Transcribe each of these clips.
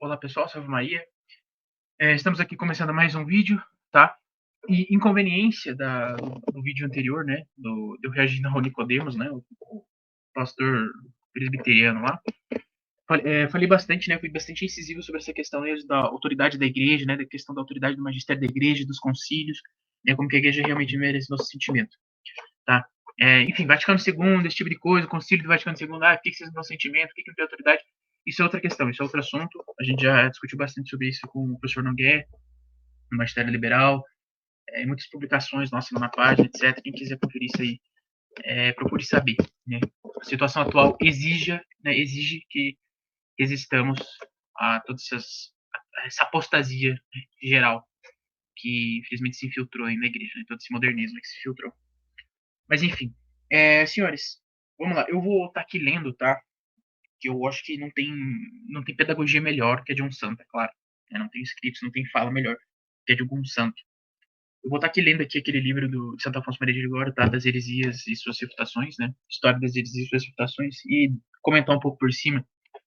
Olá pessoal, salve Maria. Estamos aqui começando mais um vídeo, tá? E inconveniência do vídeo anterior, né? Do eu reagindo ao Nicodemos, né? O pastor presbiteriano lá. Falei bastante, né? Fui bastante incisivo sobre essa questão mesmo da autoridade da igreja, né? Da questão da autoridade do magistério da igreja, dos concílios, né? Como que a igreja realmente merece nosso sentimento, tá? Enfim, Vaticano II, esse tipo de coisa, Concílio do Vaticano II, o que vocês não dão sentimento, o que não tem autoridade. Isso é outra questão, isso é outro assunto. A gente já discutiu bastante sobre isso com o professor Nogueira, no Magistério Liberal, muitas publicações nossas na página, etc. Quem quiser conferir isso aí, procure saber. Né? A situação atual exige que resistamos a toda essa apostasia, né, geral que infelizmente se infiltrou aí na igreja, né? Todo esse modernismo que se filtrou. Mas enfim, senhores, vamos lá. Eu vou estar aqui lendo, tá? Que eu acho que não tem pedagogia melhor que a de um santo, é claro. Não tem escritos, não tem fala melhor que a de algum santo. Eu vou estar aqui lendo aqui aquele livro de Santo Afonso Maria de Ligório, tá? Das heresias e suas refutações, né? História das heresias e suas refutações, e comentar um pouco por cima,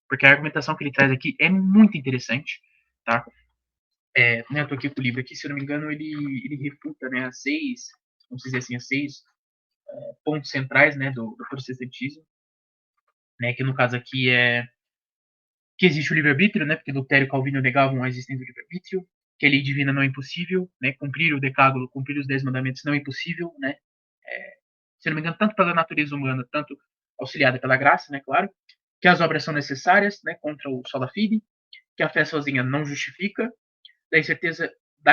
porque a argumentação que ele traz aqui é muito interessante, tá? Né, eu tô aqui com o livro aqui, se eu não me engano, ele refuta, né, vamos dizer assim, as seis pontos centrais, né, do protestantismo, né, que no caso aqui é que existe o livre-arbítrio, né, porque Lutero e Calvino negavam a existência do livre-arbítrio, que a lei divina não é impossível, né, cumprir o decálogo, cumprir os 10 mandamentos não é impossível, né, se não me engano, tanto pela natureza humana, tanto auxiliada pela graça, né, claro, que as obras são necessárias, né, contra o sola fide, que a fé sozinha não justifica, da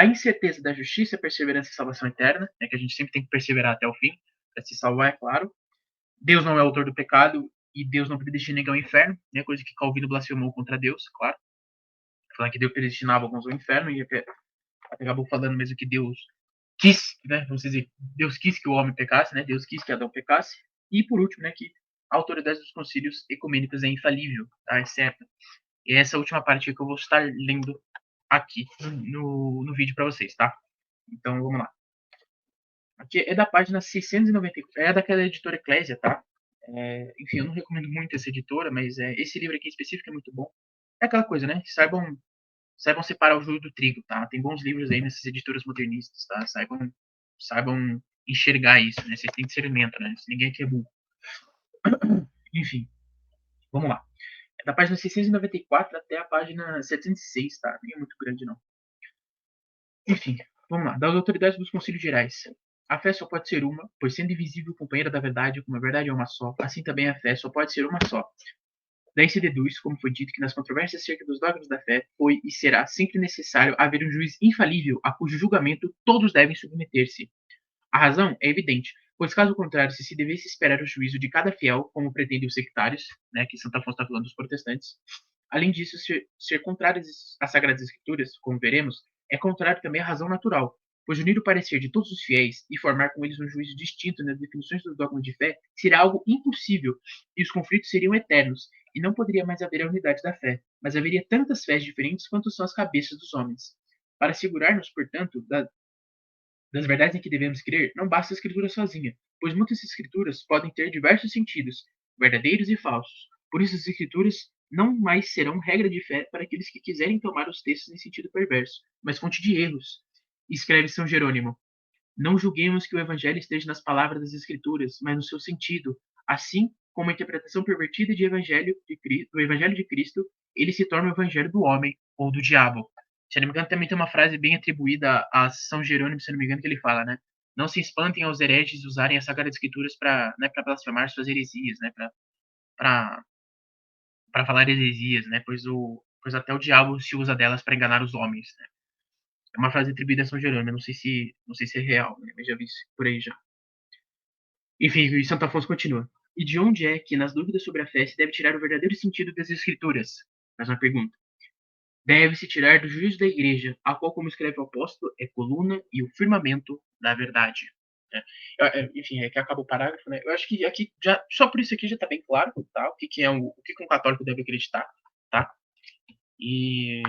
incerteza da justiça, perseverança e salvação eterna, né, que a gente sempre tem que perseverar até o fim, para se salvar, é claro. Deus não é autor do pecado e Deus não predestina ninguém ao inferno, né, coisa que Calvino blasfemou contra Deus, claro, falando que Deus predestinava alguns ao inferno e até acabou falando mesmo que Deus quis, né, vamos dizer, Deus quis que o homem pecasse, né, Deus quis que Adão pecasse, e por último, né, que a autoridade dos concílios ecumênicos é infalível, tá, é certa. E essa última parte que eu vou estar lendo aqui no vídeo para vocês, tá? Então, vamos lá. Aqui é da página 694, é daquela editora Eclésia, tá? Enfim, eu não recomendo muito essa editora, mas esse livro aqui em específico é muito bom. É aquela coisa, né? Saibam separar o joio do trigo, tá? Tem bons livros aí nessas editoras modernistas, tá? Saibam enxergar isso, né? Vocês têm discernimento, né? Ninguém aqui é burro. Enfim, vamos lá. É da página 694 até a página 706, tá? Nem é muito grande, não. Enfim, vamos lá. Das autoridades dos concílios gerais. A fé só pode ser uma, pois sendo invisível companheira da verdade, como a verdade é uma só, assim também a fé só pode ser uma só. Daí se deduz, como foi dito, que nas controvérsias acerca dos dogmas da fé foi e será sempre necessário haver um juiz infalível a cujo julgamento todos devem submeter-se. A razão é evidente, pois caso contrário, se devesse esperar o juízo de cada fiel, como pretendem os sectários, né, que Santo Afonso está falando dos protestantes, além disso, ser contrário às Sagradas Escrituras, como veremos, é contrário também à razão natural, pois unir o parecer de todos os fiéis e formar com eles um juízo distinto nas definições dos dogmas de fé seria algo impossível, e os conflitos seriam eternos, e não poderia mais haver a unidade da fé, mas haveria tantas fés diferentes quanto são as cabeças dos homens. Para assegurar-nos, portanto, das verdades em que devemos crer, não basta a escritura sozinha, pois muitas escrituras podem ter diversos sentidos, verdadeiros e falsos. Por isso, as escrituras não mais serão regra de fé para aqueles que quiserem tomar os textos em sentido perverso, mas fonte de erros. Escreve São Jerônimo: não julguemos que o evangelho esteja nas palavras das escrituras, mas no seu sentido. Assim como a interpretação pervertida do evangelho de Cristo, ele se torna o evangelho do homem ou do diabo. Se não me engano, também tem uma frase bem atribuída a São Jerônimo, se não me engano, que ele fala, né? Não se espantem aos hereges usarem as Sagradas Escrituras para, né, para blasfemar suas heresias, né? Para falar heresias, né? Pois até o diabo se usa delas para enganar os homens, né? É uma frase atribuída a São Jerônimo, não sei se é real, né? Mas já vi isso por aí já. Enfim, e Santo Afonso continua. E de onde é que, nas dúvidas sobre a fé, se deve tirar o verdadeiro sentido das Escrituras? Mais uma pergunta. Deve-se tirar do juízo da igreja, a qual, como escreve o apóstolo, é coluna e o firmamento da verdade. Enfim, que acaba o parágrafo, né? Eu acho que aqui, já, só por isso aqui já está bem claro, tá? O que um católico deve acreditar, tá? E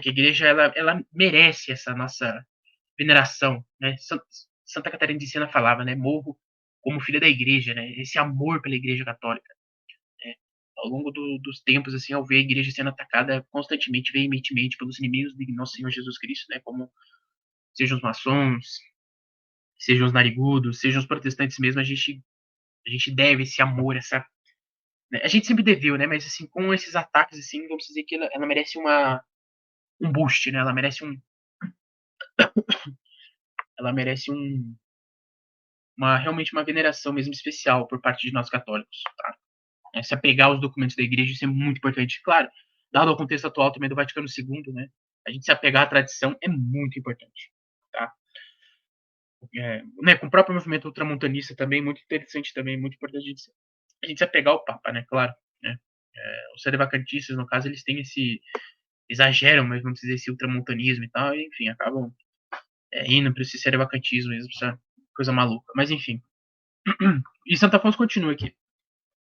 que a igreja, ela merece essa nossa veneração, né? Santa Catarina de Sena falava, né? Morro como filha da igreja, né? Esse amor pela igreja católica, né? ao longo dos tempos, assim, ao ver a igreja sendo atacada constantemente, veementemente pelos inimigos de nosso Senhor Jesus Cristo, né, como sejam os maçons, sejam os narigudos, sejam os protestantes mesmo, a gente deve esse amor, essa, né, a gente sempre deveu, né, mas assim, com esses ataques, assim, vamos dizer que ela merece um boost, né, ela merece realmente uma veneração mesmo especial por parte de nós católicos, tá? Se apegar aos documentos da igreja, isso é muito importante. Claro, dado o contexto atual também do Vaticano II, né, a gente se apegar à tradição é muito importante, tá? Né, com o próprio movimento ultramontanista também, muito interessante também, muito importante a gente se apegar ao Papa, né, claro, né? Os sedevacantistas, no caso, eles têm exageram, mas vamos dizer, esse ultramontanismo e tal, e, enfim, acabam indo para esse sedevacantismo mesmo, essa coisa maluca. Mas, enfim. E Santo Afonso continua aqui.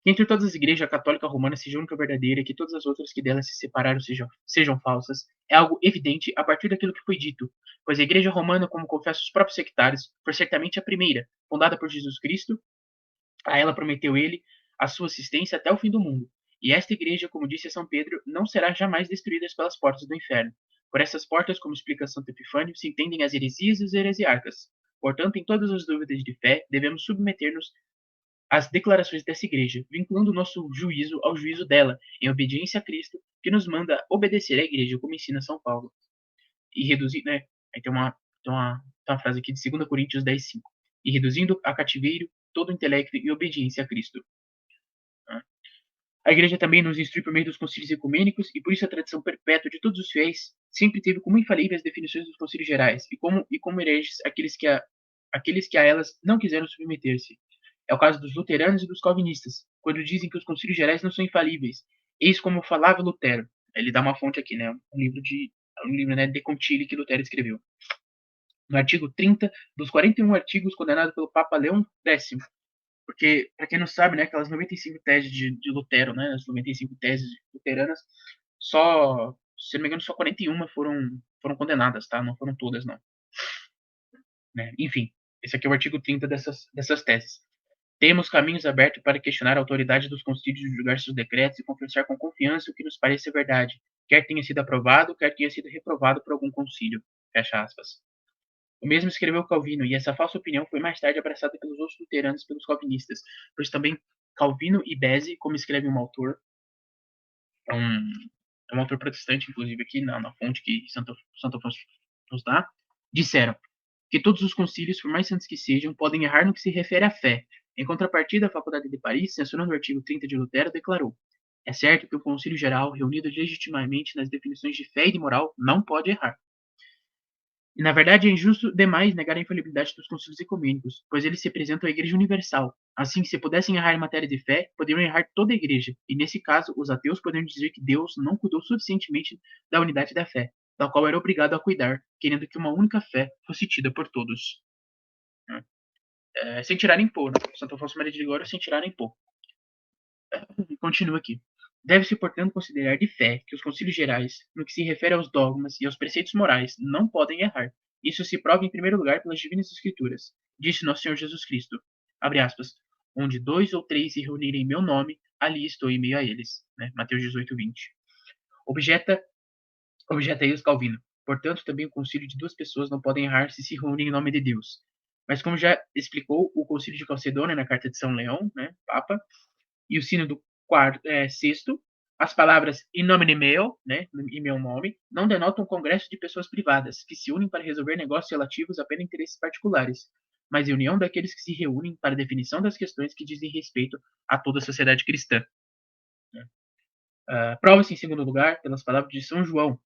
Que entre todas as igrejas, a católica romana seja a única verdadeira, e que todas as outras que dela se separaram sejam falsas, é algo evidente a partir daquilo que foi dito, pois a igreja romana, como confessam os próprios sectários, foi certamente a primeira, fundada por Jesus Cristo, a ela prometeu ele a sua assistência até o fim do mundo. E esta igreja, como disse São Pedro, não será jamais destruída pelas portas do inferno. Por essas portas, como explica Santo Epifânio, se entendem as heresias e os heresiarcas. Portanto, em todas as dúvidas de fé, devemos submeter-nos às declarações dessa igreja, vinculando o nosso juízo ao juízo dela, em obediência a Cristo, que nos manda obedecer à igreja, como ensina São Paulo. E reduzir, né? Aí tem uma frase aqui de 2 Coríntios 10:5. E reduzindo a cativeiro todo o intelecto e obediência a Cristo. A igreja também nos instrui por meio dos concílios ecumênicos, e por isso a tradição perpétua de todos os fiéis sempre teve como infalíveis as definições dos concílios gerais, e como hereges aqueles que a elas não quiseram submeter-se. É o caso dos luteranos e dos calvinistas, quando dizem que os concílios gerais não são infalíveis. Eis como falava Lutero. Ele dá uma fonte aqui, né? Um livro, né, De Concili, que Lutero escreveu. No artigo 30 dos 41 artigos condenados pelo Papa Leão X. Porque, para quem não sabe, né, aquelas 95 teses de Lutero, né, as 95 teses luteranas, se não me engano, só 41 foram condenadas, tá? Não foram todas, não. Né? Enfim, esse aqui é o artigo 30 dessas teses. Temos caminhos abertos para questionar a autoridade dos concílios de julgar seus decretos e confessar com confiança o que nos parece verdade, quer tenha sido aprovado, quer tenha sido reprovado por algum concílio. Fecha aspas. O mesmo escreveu Calvino, e essa falsa opinião foi mais tarde abraçada pelos outros luteranos e pelos calvinistas, pois também Calvino e Beze, como escreve um autor, é um autor protestante, inclusive aqui na fonte que Santo Afonso nos dá, disseram que todos os concílios, por mais santos que sejam, podem errar no que se refere à fé. Em contrapartida, a Faculdade de Paris, censurando o artigo 30 de Lutero, declarou: é certo que o concílio geral, reunido legitimamente nas definições de fé e de moral, não pode errar. E, na verdade, é injusto demais negar a infalibilidade dos concílios ecumênicos, pois eles representam a Igreja Universal. Assim, se pudessem errar em matéria de fé, poderiam errar toda a Igreja, e nesse caso, os ateus poderiam dizer que Deus não cuidou suficientemente da unidade da fé, da qual era obrigado a cuidar, querendo que uma única fé fosse tida por todos. Sem tirar nem pôr, né? Santo Afonso Maria de Ligório, sem tirar nem pôr. Continua aqui. Deve-se, portanto, considerar de fé que os concílios gerais, no que se refere aos dogmas e aos preceitos morais, não podem errar. Isso se prova, em primeiro lugar, pelas divinas escrituras. Disse nosso Senhor Jesus Cristo, abre aspas, onde 2 ou 3 se reunirem em meu nome, ali estou em meio a eles. Né? Mateus 18:20. Objeta aí os Calvino. Portanto, também o concílio de 2 pessoas não podem errar se reúnem em nome de Deus. Mas como já explicou o concílio de Calcedônia na carta de São Leão, né, Papa, e o sínodo sexto, as palavras in nomine meo, né, em meu nome, não denotam um congresso de pessoas privadas que se unem para resolver negócios relativos apenas a interesses particulares, mas a união daqueles que se reúnem para a definição das questões que dizem respeito a toda a sociedade cristã. Prova-se, em segundo lugar, pelas palavras de São João: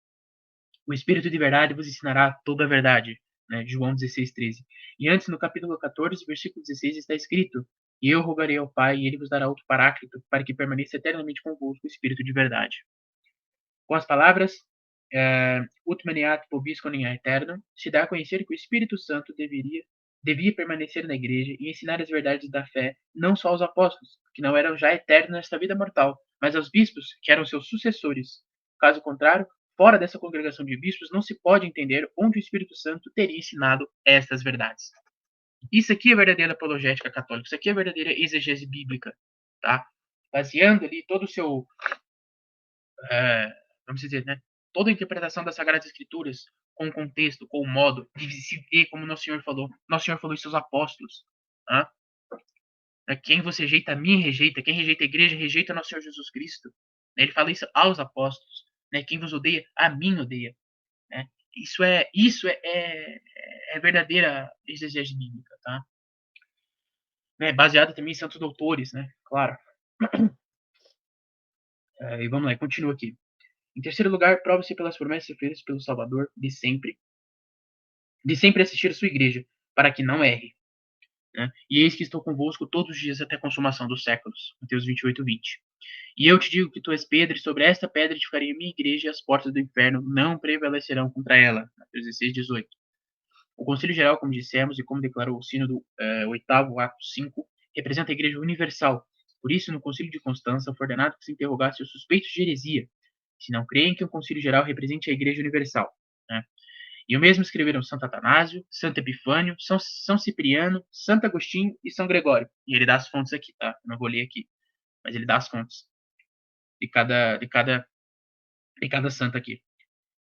o Espírito de verdade vos ensinará toda a verdade. Né, João 16:13. E antes, no capítulo 14, versículo 16, está escrito: e eu rogarei ao Pai, e ele vos dará outro paráclito, para que permaneça eternamente convosco o Espírito de verdade. Com as palavras ut maniat vobiscum in aeternum, se dá a conhecer que o Espírito Santo devia permanecer na igreja e ensinar as verdades da fé, não só aos apóstolos, que não eram já eternos nesta vida mortal, mas aos bispos, que eram seus sucessores. Caso contrário, fora dessa congregação de bispos, não se pode entender onde o Espírito Santo teria ensinado estas verdades. Isso aqui é verdadeira apologética católica, isso aqui é verdadeira exegese bíblica, tá? baseando ali todo o seu, vamos dizer, né, toda a interpretação das Sagradas Escrituras com o contexto, com o modo de se ver, como Nosso Senhor falou em seus apóstolos, né? Quem você rejeita a mim rejeita, quem rejeita a igreja rejeita nosso Senhor Jesus Cristo. Ele fala isso aos apóstolos, né? Quem vos odeia, a mim odeia. Né? Isso é verdadeira exegese bíblica, tá? Né? Baseado também em santos doutores, né? Claro. E vamos lá, continua aqui. Em terceiro lugar, prove-se pelas promessas feitas pelo Salvador de sempre assistir a sua igreja, para que não erre. Né? E eis que estou convosco todos os dias até a consumação dos séculos. Mateus 28, 20. E eu te digo que tu és Pedro, e sobre esta pedra edificarei a minha igreja, e as portas do inferno não prevalecerão contra ela. Mateus 16, 18. O Conselho Geral, como dissemos, e como declarou o Sínodo oitavo, ato 5, representa a Igreja Universal. Por isso, no Concílio de Constança, foi ordenado que se interrogasse os suspeitos de heresia, se não creem que o Concílio Geral represente a Igreja Universal. Né? E o mesmo escreveram Santo Atanásio, Santo Epifânio, São Cipriano, Santo Agostinho e São Gregório. E ele dá as fontes aqui, tá? Eu não vou ler aqui, mas ele dá as fontes de cada santo aqui.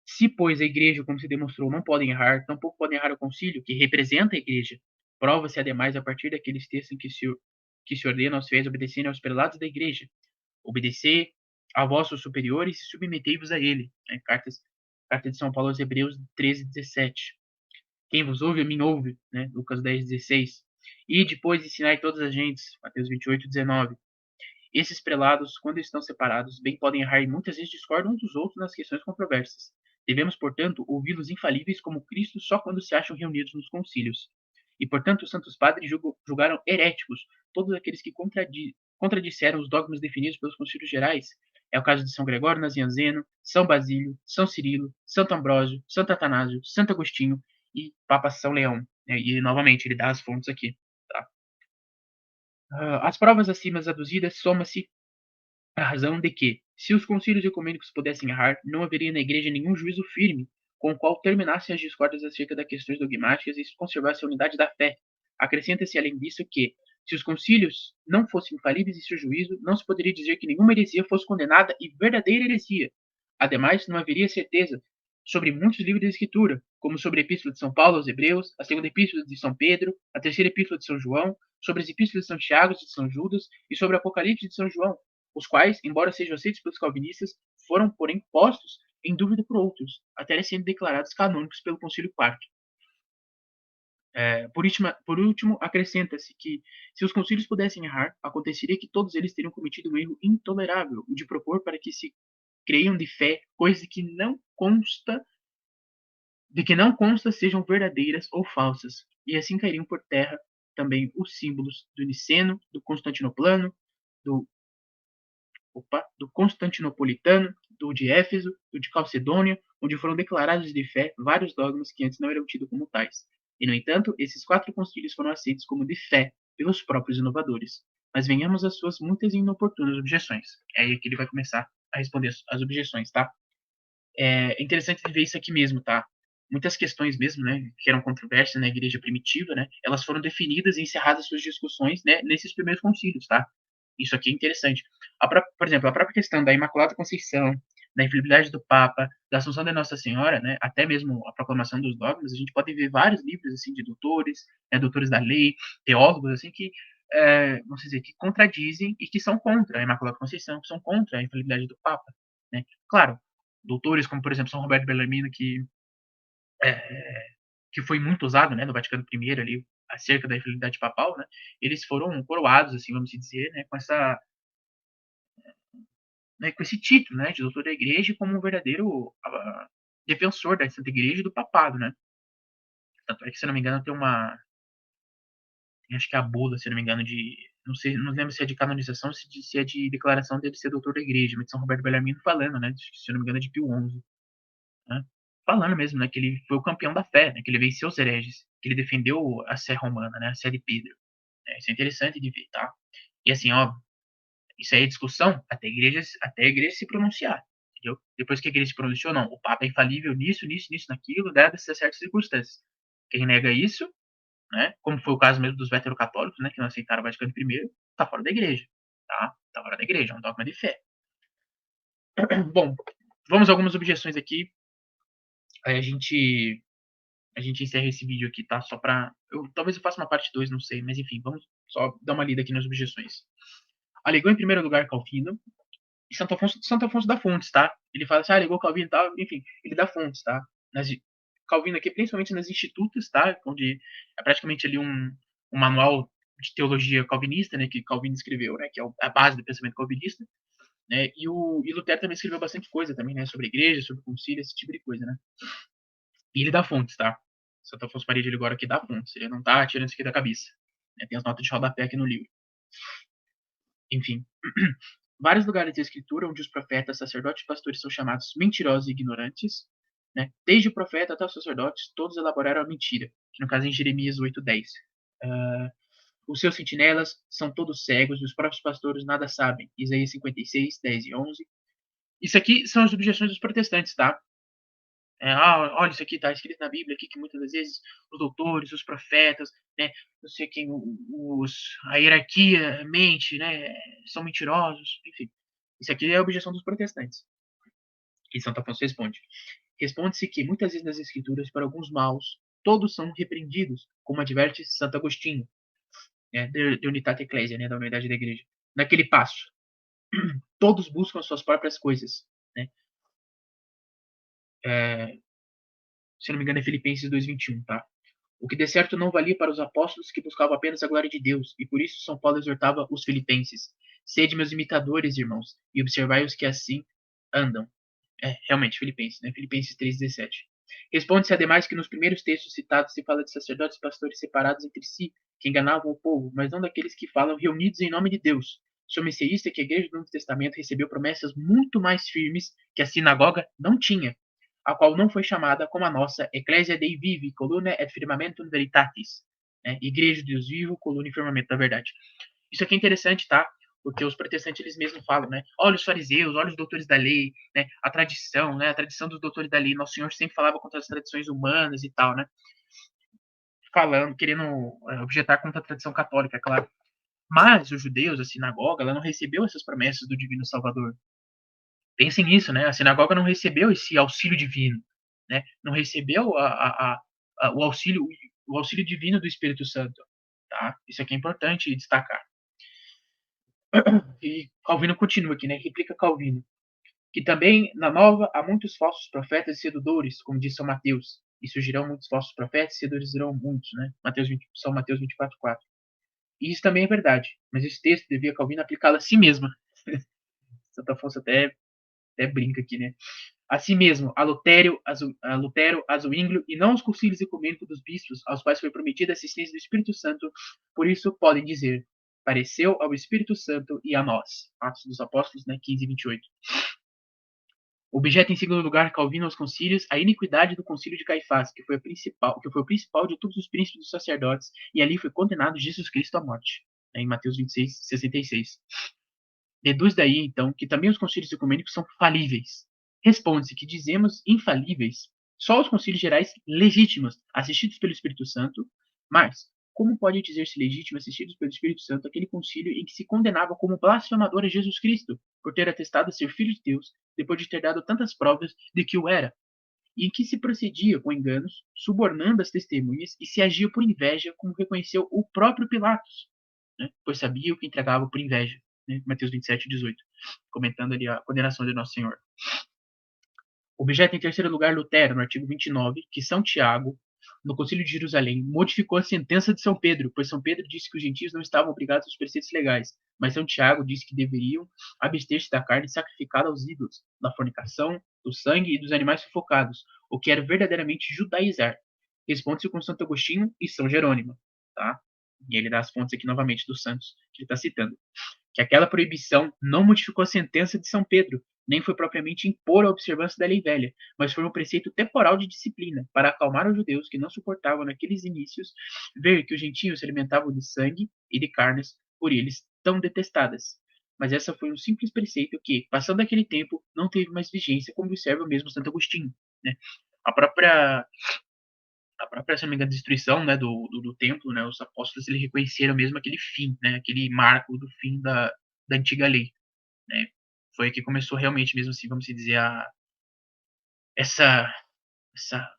Se, pois, a igreja, como se demonstrou, não podem errar, tampouco podem errar o concílio, que representa a igreja. Prova-se, ademais, a partir daqueles textos em que se ordena aos fiéis obedecerem aos prelados da igreja. Obedecer a vossos superiores e submetei-vos a ele. Carta de São Paulo aos Hebreus 13, 17. Quem vos ouve, a mim ouve. Né? Lucas 10, 16. E depois ensinai todas as gentes. Mateus 28, 19. Esses prelados, quando estão separados, bem podem errar e muitas vezes discordam uns dos outros nas questões controversas. Devemos, portanto, ouvi-los infalíveis como Cristo só quando se acham reunidos nos concílios. E, portanto, os santos padres julgaram heréticos todos aqueles que contradisseram os dogmas definidos pelos concílios gerais. É o caso de São Gregório Nazianzeno, São Basílio, São Cirilo, Santo Ambrósio, Santo Atanásio, Santo Agostinho e Papa São Leão. E, novamente, ele dá as fontes aqui. Tá? As provas acima aduzidas soma-se a razão de que, se os concílios ecumênicos pudessem errar, não haveria na Igreja nenhum juízo firme, com o qual terminassem as discórdias acerca das questões dogmáticas e se conservasse a unidade da fé. Acrescenta-se, além disso, que, se os concílios não fossem infalíveis em seu juízo, não se poderia dizer que nenhuma heresia fosse condenada e verdadeira heresia. Ademais, não haveria certeza sobre muitos livros da Escritura, como sobre a Epístola de São Paulo aos Hebreus, a segunda Epístola de São Pedro, a terceira Epístola de São João, sobre as Epístolas de São Tiago e de São Judas e sobre o Apocalipse de São João, os quais, embora sejam aceitos pelos calvinistas, foram, porém, postos em dúvida por outros, até sendo declarados canônicos pelo Concílio Quarto. Por último, acrescenta-se que, se os concílios pudessem errar, aconteceria que todos eles teriam cometido um erro intolerável, o de propor para que se creiam de fé coisas de que não consta sejam verdadeiras ou falsas, e assim cairiam por terra também os símbolos do Niceno, do Constantinoplano, do do Constantinopolitano, do de Éfeso, do de Calcedônia, onde foram declarados de fé vários dogmas que antes não eram tidos como tais. E, no entanto, esses 4 concílios foram aceitos como de fé pelos próprios inovadores. Mas venhamos às suas muitas e inoportunas objeções. É aí que ele vai começar a responder as objeções, tá? É interessante ver isso aqui mesmo, tá? Muitas questões mesmo, né, que eram controversas na igreja primitiva, né, elas foram definidas e encerradas suas discussões, né, nesses primeiros concílios, tá? Isso aqui é interessante. Por exemplo, a própria questão da Imaculada Conceição, da infalibilidade do Papa, da Assunção de Nossa Senhora, né, até mesmo a proclamação dos dogmas, a gente pode ver vários livros assim de doutores, né, doutores da lei, teólogos assim que vamos dizer que contradizem e que são contra a Imaculada Conceição, que são contra a infalibilidade do Papa, né? Claro, doutores como, por exemplo, São Roberto Bellarmino, que foi muito usado, né, no Vaticano I ali, acerca da infalibilidade papal, né, eles foram coroados, assim, vamos dizer, com esse título, né, de doutor da igreja como um verdadeiro defensor da Santa Igreja e do papado, né. Tanto é que, se eu não me engano, acho que é a bula, se eu não me engano, não sei, não lembro se é de canonização ou se é de declaração dele ser doutor da igreja, mas São Roberto Bellarmino falando, né, se eu não me engano é de Pio XI, né, falando mesmo, né, que ele foi o campeão da fé, né, que ele venceu os hereges, que ele defendeu a sé romana, né, a sé de Pedro. Isso é interessante de ver, tá? E assim, ó, isso aí é discussão até a igreja se pronunciar, entendeu? Depois que a igreja se pronunciou, não, o Papa é infalível nisso, nisso, nisso, naquilo, dadas certas circunstâncias. Quem nega isso, né, como foi o caso mesmo dos veterocatólicos, né, que não aceitaram o Vaticano I, tá fora da igreja. tá? Tá fora da igreja, é um dogma de fé. Bom, vamos a algumas objeções aqui. Aí a gente encerra esse vídeo aqui, tá? Só pra... talvez eu faça uma parte 2, não sei. Mas enfim, vamos só dar uma lida aqui nas objeções. Alegou em primeiro lugar Calvino e Santo Afonso dá fontes, tá? Ele fala assim, alegou Calvino e tal. Enfim, ele dá fontes, tá? Calvino aqui, principalmente nas institutas, tá? Onde é praticamente ali um manual de teologia calvinista, né? Que Calvino escreveu, né? Que é a base do pensamento calvinista. Né? E Lutero também escreveu bastante coisa também, né? Sobre a igreja, sobre o concílio, esse tipo de coisa, né? E ele dá fontes, tá? Santo Afonso Maria de Ligório aqui dá fontes. Ele não tá tirando isso aqui da cabeça. Né? Tem as notas de rodapé aqui no livro. Enfim. Vários lugares da escritura onde os profetas, sacerdotes e pastores são chamados mentirosos e ignorantes, né? Desde o profeta até os sacerdotes, todos elaboraram a mentira, que no caso é em Jeremias 8:10. Os seus sentinelas são todos cegos e os próprios pastores nada sabem. Isaías 56:10 e 11. Isso aqui são as objeções dos protestantes, tá? Olha, isso aqui está escrito na Bíblia aqui, que muitas das vezes os doutores, os profetas, né, não sei quem, a hierarquia mente, né, são mentirosos, enfim. Isso aqui é a objeção dos protestantes. E Santo Afonso responde. Responde-se que muitas vezes nas escrituras, para alguns maus, todos são repreendidos, como adverte Santo Agostinho, né, de Unitate Ecclesia, né, da unidade da igreja. Naquele passo, todos buscam suas próprias coisas, né? Se não me engano é Filipenses 2:21, tá? O que de certo não valia para os apóstolos que buscavam apenas a glória de Deus, e por isso São Paulo exortava os filipenses. Sede meus imitadores, irmãos, e observai os que assim andam. Realmente, Filipenses, né? Filipenses 3:17. Responde-se ademais que nos primeiros textos citados se fala de sacerdotes e pastores separados entre si, que enganavam o povo, mas não daqueles que falam reunidos em nome de Deus. Somente isto é que a igreja do Novo Testamento recebeu promessas muito mais firmes que a sinagoga não tinha, a qual não foi chamada como a nossa Ecclesia Dei Vivi, coluna et firmamentum veritatis, né? Igreja de Deus vivo, coluna e firmamento da verdade. Isso aqui é interessante, tá? Porque os protestantes eles mesmos falam, né? Olha os fariseus, olha os doutores da lei, né? A tradição, né? A tradição dos doutores da lei. Nosso Senhor sempre falava contra as tradições humanas e tal, né? Falando, querendo objetar contra a tradição católica, é claro. Mas os judeus, a sinagoga, ela não recebeu essas promessas do divino Salvador. Pensem nisso, né? A sinagoga não recebeu esse auxílio divino, né? Não recebeu o auxílio divino do Espírito Santo, tá? Isso aqui é importante destacar. E Calvino continua aqui, né? Replica Calvino, que também na nova há muitos falsos profetas e sedutores, como diz São Mateus, e surgirão muitos falsos profetas e seduzirão muitos, né? São Mateus 24:4. E isso também é verdade, mas esse texto devia Calvino aplicá-lo a si mesmo. Santo Afonso até brinca aqui, né? A si mesmo, a Lutero, a Zwinglio, e não aos concílios ecumênicos dos bispos, aos quais foi prometida a assistência do Espírito Santo, por isso podem dizer, pareceu ao Espírito Santo e a nós. Atos dos Apóstolos, né, 15:28. Objeto em segundo lugar Calvino aos concílios a iniquidade do concílio de Caifás, que foi o principal de todos os príncipes dos sacerdotes, e ali foi condenado Jesus Cristo à morte, né, em Mateus 26:66. Deduz daí, então, que também os concílios ecumênicos são falíveis. Responde-se que dizemos infalíveis só os concílios gerais legítimos, assistidos pelo Espírito Santo, mas como pode dizer-se legítimo assistidos pelo Espírito Santo aquele concílio em que se condenava como blasfemador a Jesus Cristo, por ter atestado ser filho de Deus, depois de ter dado tantas provas de que o era, e em que se procedia com enganos, subornando as testemunhas e se agia por inveja, como reconheceu o próprio Pilatos, né? Pois sabia o que entregava por inveja. Né? Mateus 27:18, comentando ali a condenação de Nosso Senhor. Objeto em terceiro lugar Lutero, no artigo 29, que São Tiago, no Concílio de Jerusalém, modificou a sentença de São Pedro, pois São Pedro disse que os gentios não estavam obrigados aos preceitos legais, mas São Tiago disse que deveriam abster-se da carne sacrificada aos ídolos, da fornicação, do sangue e dos animais sufocados, o que era verdadeiramente judaizar. Responde-se com Santo Agostinho e São Jerônimo, tá? E ele dá as fontes aqui novamente dos santos que ele está citando. Que aquela proibição não modificou a sentença de São Pedro, nem foi propriamente impor a observância da lei velha, mas foi um preceito temporal de disciplina, para acalmar os judeus que não suportavam naqueles inícios ver que os gentios se alimentavam de sangue e de carnes por eles tão detestadas. Mas essa foi um simples preceito que, passando aquele tempo, não teve mais vigência, como observa o mesmo Santo Agostinho. Né? A própria se não me engano, destruição, né, do templo, né, os apóstolos eles reconheceram mesmo aquele fim, né, aquele marco do fim da antiga lei, né? Foi aí que começou realmente mesmo assim, vamos dizer, essa, essa,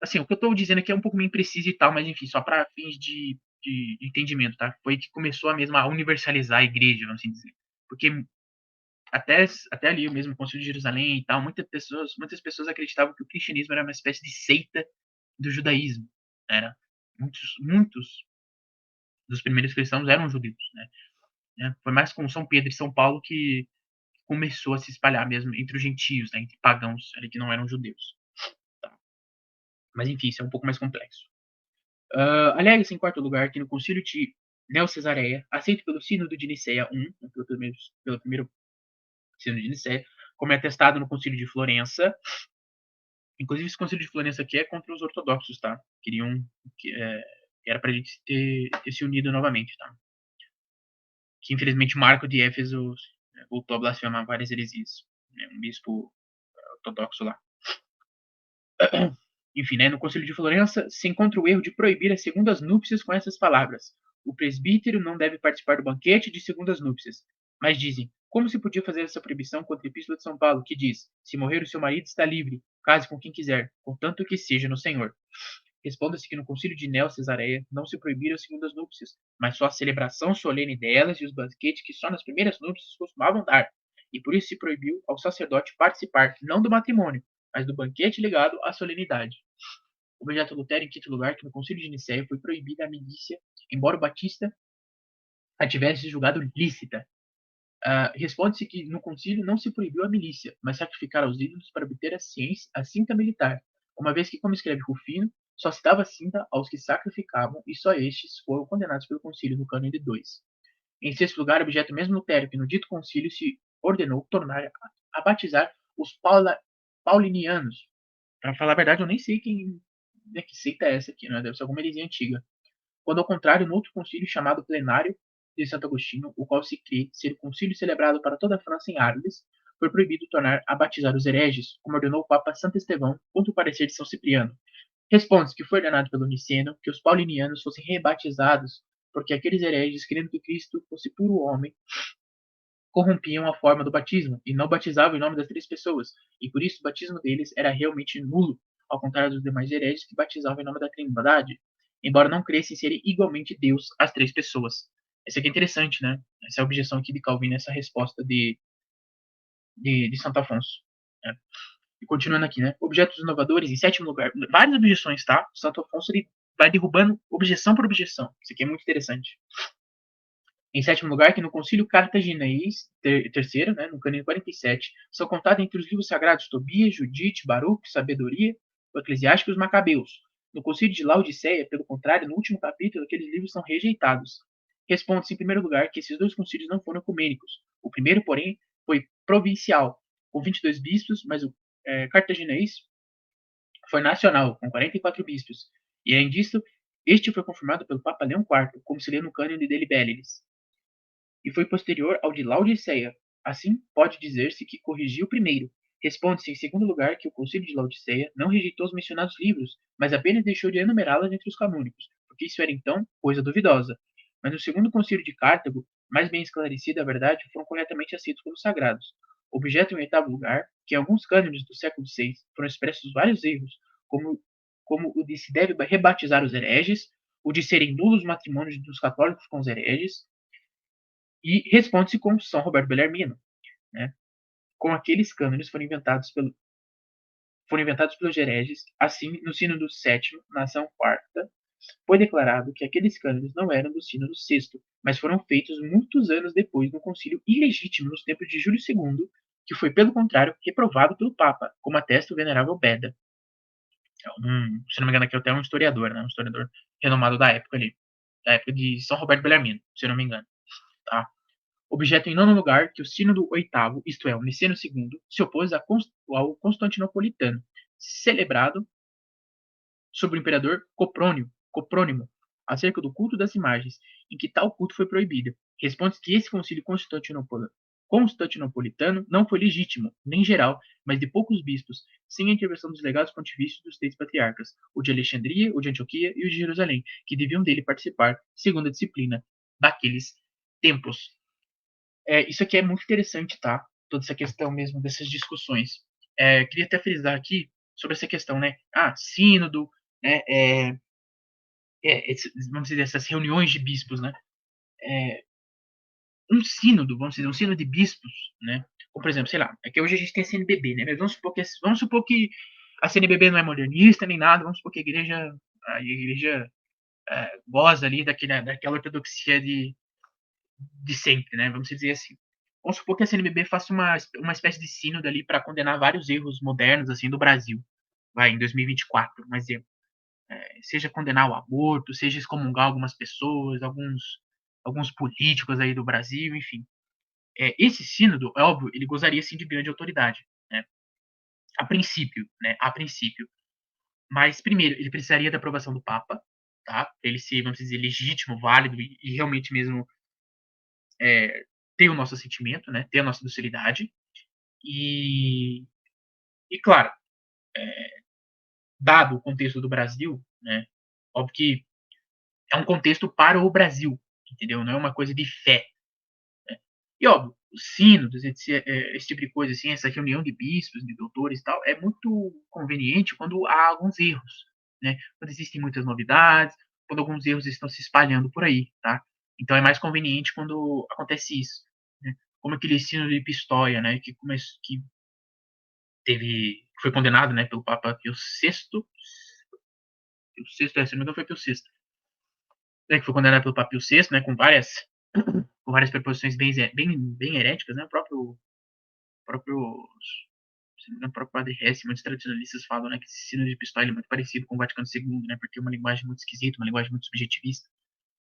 assim, o que eu estou dizendo aqui é um pouco meio impreciso e tal, mas enfim, só para fins de entendimento, tá? Foi que começou a mesma a universalizar a igreja, vamos assim dizer. Porque até ali, o mesmo Concílio de Jerusalém e tal, muitas pessoas acreditavam que o cristianismo era uma espécie de seita do judaísmo. Era muitos dos primeiros cristãos eram judeus, né? Foi mais com São Pedro e São Paulo que começou a se espalhar mesmo entre os gentios, né? Entre pagãos ali que não eram judeus. Tá? Mas enfim, isso é um pouco mais complexo. Alega-se em quarto lugar que no Concílio de Neo-Cesareia, aceito pelo Sínodo de Nicéia I, pelo primeiro Sínodo de Nicéia, como é atestado no Concílio de Florença. Inclusive, esse Concílio de Florença aqui é contra os ortodoxos, tá? Queriam que era pra gente ter se unido novamente, tá? Que infelizmente Marco de Éfeso voltou a blasfemar várias heresias. Né? Um bispo ortodoxo lá. Enfim, né, no Concílio de Florença se encontra o erro de proibir as segundas núpcias com essas palavras: o presbítero não deve participar do banquete de segundas núpcias. Mas dizem: como se podia fazer essa proibição contra a Epístola de São Paulo, que diz: se morrer o seu marido está livre, case com quem quiser, contanto que seja no Senhor? Responda-se que no Concílio de Neo-Cesareia não se proibiram as segundas núpcias, mas só a celebração solene delas e os banquetes que só nas primeiras núpcias costumavam dar, e por isso se proibiu ao sacerdote participar não do matrimônio, mas do banquete ligado à solenidade. O objeto Lutero, em quinto lugar, que no Concílio de Nicéia foi proibida a milícia, embora o Batista a tivesse julgado lícita. Responde-se que no concílio não se proibiu a milícia, mas sacrificar aos ídolos para obter a cinta militar, uma vez que, como escreve Rufino, só se dava cinta aos que sacrificavam e só estes foram condenados pelo concílio no cânone 2. Em sexto lugar, objeto mesmo Lutero, que no dito concílio se ordenou tornar a batizar os paulinianos. Para falar a verdade, eu nem sei que seita é essa aqui, né? Deve ser alguma heresia antiga. Quando ao contrário, no outro concílio chamado Plenário de Santo Agostinho, o qual se crê ser o concílio celebrado para toda a França em Arles, foi proibido tornar a batizar os hereges, como ordenou o Papa Santo Estevão, contra o parecer de São Cipriano. Responde-se que foi ordenado pelo Niceno que os paulinianos fossem rebatizados, porque aqueles hereges, crendo que Cristo fosse puro homem, corrompiam a forma do batismo e não batizavam em nome das três pessoas, e por isso o batismo deles era realmente nulo, ao contrário dos demais hereges que batizavam em nome da Trindade, embora não crescem serem igualmente Deus as três pessoas. Essa aqui é interessante, né? Essa é a objeção aqui de Calvino, essa resposta de Santo Afonso. Né? E continuando aqui, né? Objetos inovadores, em sétimo lugar, várias objeções, tá? Santo Afonso ele vai derrubando objeção por objeção. Isso aqui é muito interessante. Em sétimo lugar, que no Concílio Cartaginês terceiro, né, no Cânone 47, são contados entre os livros sagrados Tobias, Judite, Baruch, Sabedoria, o Eclesiástico e os Macabeus. No Concílio de Laodiceia, pelo contrário, no último capítulo, aqueles livros são rejeitados. Responde-se, em primeiro lugar, que esses dois concílios não foram ecumênicos. O primeiro, porém, foi provincial, com 22 bispos, mas o cartaginês foi nacional, com 44 bispos. E, além disso, este foi confirmado pelo Papa Leão IV, como se lê no Cânone de Libellis, e foi posterior ao de Laodiceia. Assim, pode dizer-se que corrigiu o primeiro. Responde-se, em segundo lugar, que o Concílio de Laodiceia não rejeitou os mencionados livros, mas apenas deixou de enumerá-los entre os canônicos, porque isso era, então, coisa duvidosa. Mas no segundo Concílio de Cartago, mais bem esclarecida a verdade, foram corretamente aceitos pelos sagrados. Objeto em oitavo lugar, que em alguns cânones do século VI foram expressos vários erros, como o de se deve rebatizar os hereges, o de serem nulos matrimônios dos católicos com os hereges, e responde-se com São Roberto Bellarmino, né? Com aqueles cânones foram inventados pelos hereges. Assim, no Sínodo VII, na ação quarta, foi declarado que aqueles cânones não eram do Sínodo VI, mas foram feitos muitos anos depois no concílio ilegítimo nos tempos de Júlio II, que foi, pelo contrário, reprovado pelo Papa, como atesta o venerável Beda. Se não me engano, aqui até um historiador, né? Um historiador renomado da época ali, da época de São Roberto Bellarmino, se não me engano. Tá? Objeto em nono lugar que o Sínodo VIII, isto é, o Niceno II, se opôs ao Constantinopolitano, celebrado sobre o imperador Coprônimo, acerca do culto das imagens, em que tal culto foi proibido. Responde que esse concílio constantinopolitano não foi legítimo, nem geral, mas de poucos bispos, sem a intervenção dos legados pontifícios dos três patriarcas, o de Alexandria, o de Antioquia e o de Jerusalém, que deviam dele participar, segundo a disciplina daqueles tempos. Isso aqui é muito interessante, tá? Toda essa questão mesmo dessas discussões. Queria até frisar aqui sobre essa questão, né? Sínodo, né? Vamos dizer, essas reuniões de bispos, né? Um sínodo, vamos dizer, um sínodo de bispos, né? Como, por exemplo, sei lá, é que hoje a gente tem a CNBB, né? Mas vamos supor que a CNBB não é modernista nem nada, vamos supor que a igreja goza ali daquela ortodoxia de sempre, né? Vamos dizer assim. Vamos supor que a CNBB faça uma espécie de sínodo ali para condenar vários erros modernos assim do Brasil. Vai, em 2024, um exemplo. Seja condenar o aborto, seja excomungar algumas pessoas, alguns políticos aí do Brasil, enfim. Esse sínodo, é óbvio, ele gozaria sim de grande autoridade, né? A princípio, né? A princípio. Mas, primeiro, ele precisaria da aprovação do Papa, tá? Pra ele ser, vamos dizer, legítimo, válido e realmente mesmo ter o nosso assentimento, né? Ter a nossa docilidade. E, e claro, dado o contexto do Brasil, né? Óbvio que é um contexto para o Brasil, entendeu? Não é uma coisa de fé. E óbvio, os sínodos, esse tipo de coisa, assim, essa reunião de bispos, de doutores e tal, é muito conveniente quando há alguns erros, né? Quando existem muitas novidades, quando alguns erros estão se espalhando por aí, tá? Então é mais conveniente quando acontece isso, né? Como aquele sínodo de Pistoia, né? Que foi condenado, né, pelo Papa Pio VI, se não me engano foi Pio VI, né, que foi condenado pelo Papa Pio VI, né, com várias preposições bem heréticas, né, próprio, o próprio Padre Hess, muitos tradicionalistas falam, né, que esse sino de Pistoia é muito parecido com o Vaticano II, né, porque é uma linguagem muito esquisita, uma linguagem muito subjetivista,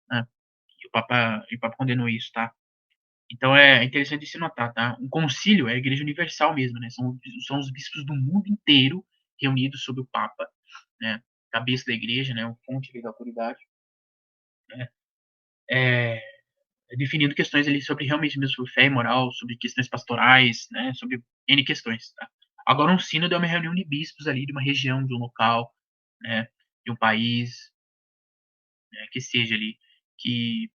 né, e o Papa condenou isso, tá? Então é interessante de se notar, tá? Um concílio é a Igreja Universal mesmo, né? São os bispos do mundo inteiro reunidos sob o Papa, né? Cabeça da Igreja, né? O fonte da autoridade, né? É, definindo questões ali sobre realmente mesmo sobre fé e moral, sobre questões pastorais, né? Sobre N questões, tá? Agora, um sínodo é uma reunião de bispos ali de uma região, de um local, né? De um país, né? Que seja ali, que,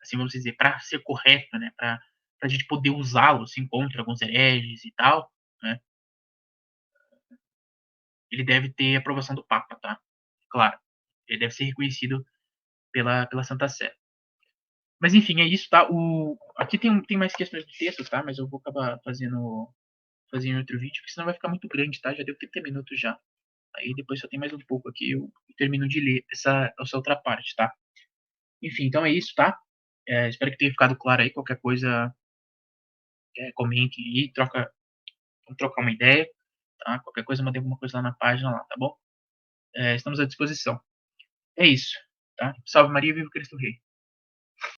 assim, vamos dizer, para ser correto, né? Para a gente poder usá-lo, assim, contra alguns hereges e tal, né? Ele deve ter aprovação do Papa, tá? Claro. Ele deve ser reconhecido pela Santa Sé. Mas enfim, é isso, tá? Aqui tem mais questões de texto, tá? Mas eu vou acabar fazendo outro vídeo, porque senão vai ficar muito grande, tá? Já deu 30 minutos já. Aí depois só tem mais um pouco aqui, eu termino de ler essa outra parte, tá? Enfim, então é isso, tá? Espero que tenha ficado claro aí. Qualquer coisa, comentem aí, vamos trocar uma ideia, tá? Qualquer coisa, mandei alguma coisa lá na página lá, tá bom? Estamos à disposição. É isso, tá? Salve Maria, viva Cristo Rei.